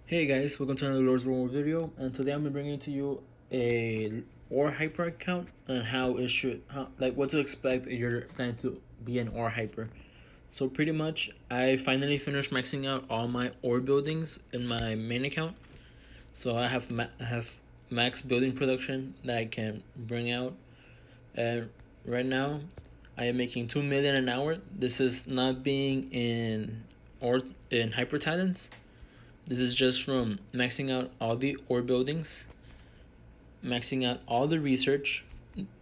Hey guys, welcome to another resrouces video, and today I'm bringing to you a ore hyper account and what to expect if you're planning to be an ore hyper. So pretty much, I finally finished maxing out all my ore buildings in my main account. So I have max building production that I can bring out, and right now I am making 2 million an hour. This is not being in hyper talents. This is just from maxing out all the ore buildings, maxing out all the research,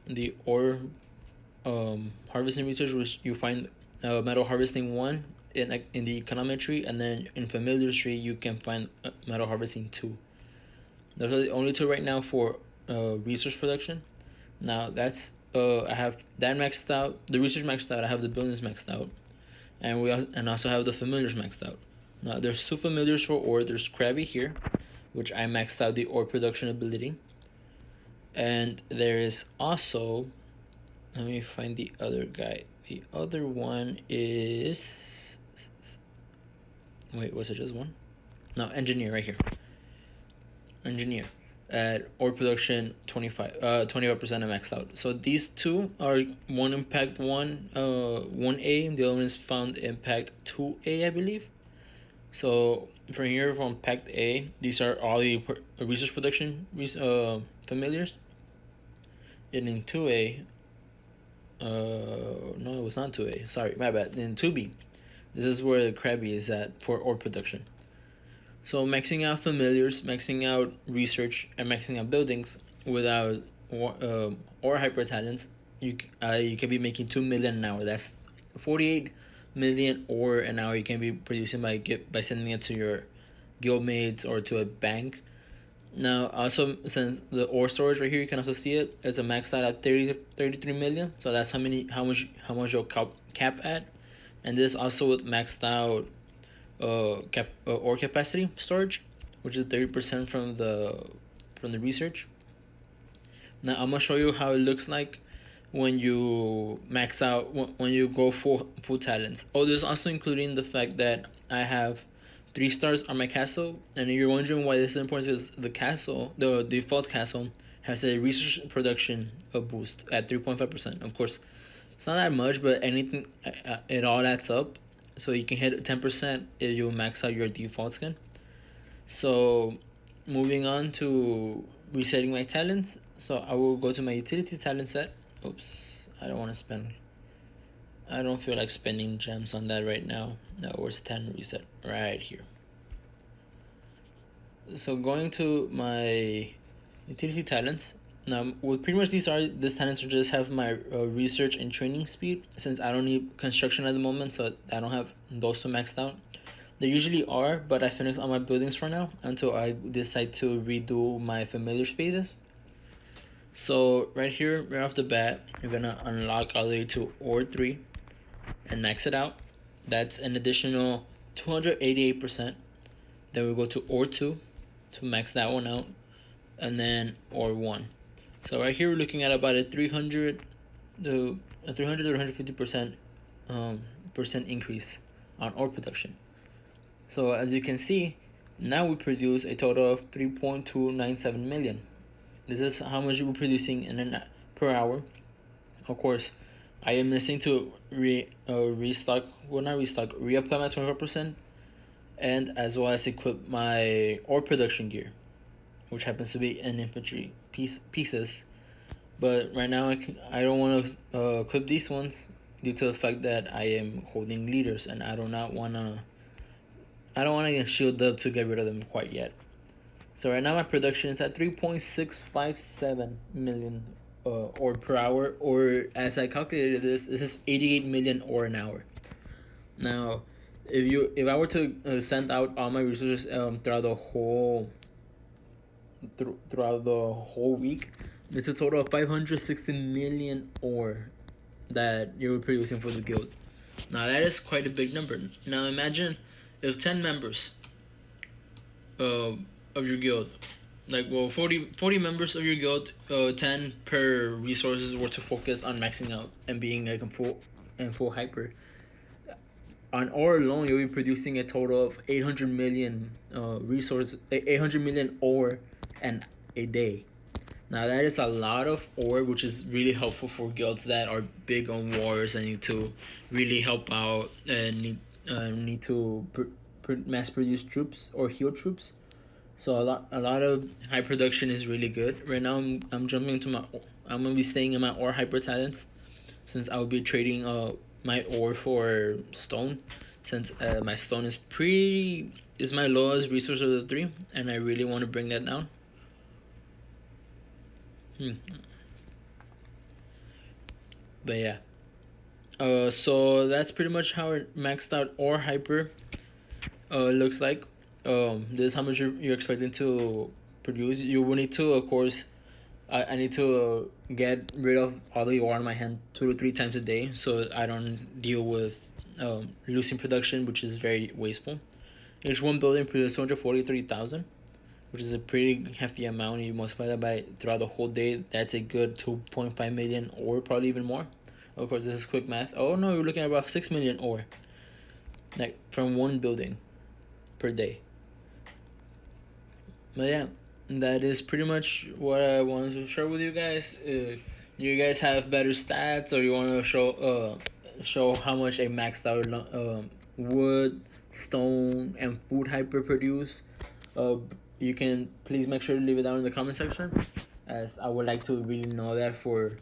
the ore harvesting research, which you find metal harvesting 1 in the econometry, and then in familiar tree you can find metal harvesting 2. Those are the only two right now for research production. Now that's I have that maxed out, the research maxed out. I have the buildings maxed out, and also have the familiars maxed out. Now there's two familiars for ore. There's Krabby here, which I maxed out the ore production ability. And there is also, let me find the other guy. The other one is, wait, was it just one? No, engineer right here. Engineer at ore production 25% I maxed out. So these two are one impact 1A, and the other one is found impact 2A, I believe. So from here, from Pact A, these are all the research production familiars. And in 2A, no, it was not 2A. Sorry, my bad. In 2B, this is where the Krabby is at for ore production. So maxing out familiars, maxing out research, and maxing out buildings without ore hyper talents, you can be making 2 million an hour. That's 48 million ore an hour you can be producing by sending it to your guildmates or to a bank. Now also, since the ore storage right here, you can also see it's a maxed out at 33 million. So that's how much you'll cap at. And this also with maxed out ore capacity storage, which is 30% from the research. Now I'm gonna show you how it looks like when you max out, when you go full talents. Oh, there's also including the fact that I have 3 stars on my castle, and if you're wondering why this is important, is the castle, the default castle, has a research production boost at 3.5%. Of course, it's not that much, but anything, it all adds up. So you can hit 10% if you max out your default skin. So moving on to resetting my talents. So I will go to my utility talent set. Oops, I don't want to spend. I don't feel like spending gems on that right now. No, where's 10 reset? Right here. So going to my utility talents. Now, what pretty much these talents are just have my research and training speed, since I don't need construction at the moment, so I don't have those two maxed out. They usually are, but I finished all my buildings for now until I decide to redo my familiar spaces. So right here, right off the bat, you're gonna unlock all the way to ore 3 and max it out. That's an additional 288%. Then we go to ore 2 to max that one out, and then ore 1. So right here we're looking at about a 300 to 150% percent increase on ore production. So as you can see, now we produce a total of 3.297 million. This is how much we're producing per hour. Of course, I am missing to reapply my 24%, and as well as equip my ore production gear, which happens to be an infantry pieces. But right now I don't want to equip these ones due to the fact that I am holding leaders, and I don't want to get shield up to get rid of them quite yet. So right now my production is at 3.657 million ore per hour, or as I calculated this is 88 million ore an hour. Now, if I were to send out all my resources throughout the whole week, it's a total of 560 million ore that you're producing for the guild. Now that is quite a big number. Now imagine if 10 members of your guild, 40 members of your guild, 10 per resources, were to focus on maxing out and being like full hyper. on ore alone, you'll be producing a total of 800 million 800 million ore and a day. Now that is a lot of ore, which is really helpful for guilds that are big on wars and need to really help out and need to mass produce troops or heal troops. So a lot of high production is really good. Right now I'm jumping into I'm gonna be staying in my ore hyper talents, since I'll be trading my ore for stone, since my stone is my lowest resource of the three, and I really want to bring that down. But yeah. So that's pretty much how it maxed out ore hyper looks like. This is how much you're expecting to produce. You will need to, of course, I need to get rid of all the ore on my hand 2 to 3 times a day, so I don't deal with losing production, which is very wasteful. Each one building produces 243,000, which is a pretty hefty amount. You multiply that by throughout the whole day, that's a good 2.5 million ore, probably even more. Of course, this is quick math. Oh no, you're looking at about 6 million ore, like from one building per day. But yeah, that is pretty much what I wanted to share with you guys. If you guys have better stats, or you want to show how much a maxed out wood, stone, and food hyper produce, you can please make sure to leave it down in the comment section, as I would like to really know that for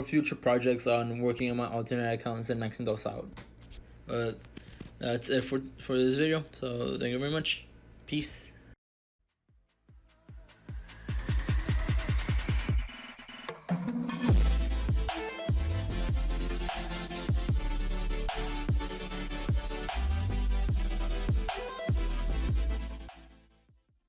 future projects on working on my alternate accounts and maxing those out. But that's it for this video. So thank you very much. Peace.